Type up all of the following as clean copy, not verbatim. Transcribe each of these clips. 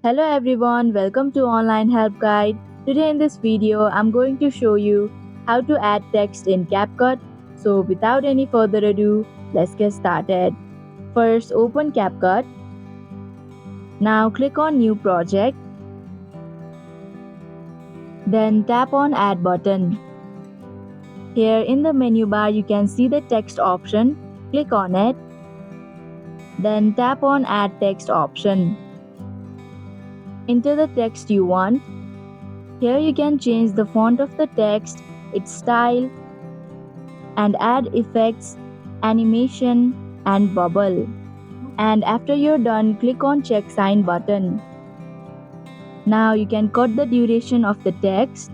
Hello everyone, welcome to Online Help Guide. Today in this video, I'm going to show you how to add text in CapCut. So without any further ado, let's get started. First, open CapCut. Now click on New Project. Then tap on Add button. Here in the menu bar, you can see the text option. Click on it. Then tap on Add Text option. Enter the text you want. Here you can change the font of the text, its style, and add effects, animation, and bubble. And after you're done, click on check sign button. Now you can cut the duration of the text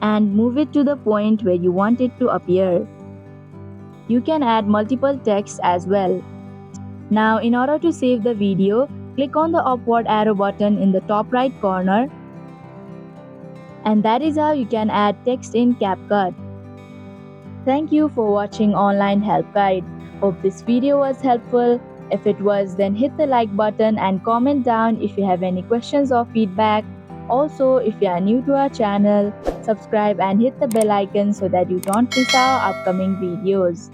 and move it to the point where you want it to appear. You can add multiple text as well. Now in order to save the video, click on the upward arrow button in the top right corner. And that is how you can add text in CapCut. Thank you for watching Online Help Guide. Hope this video was helpful. If it was, then hit the like button and comment down if you have any questions or feedback. Also, if you are new to our channel, subscribe and hit the bell icon so that you don't miss our upcoming videos.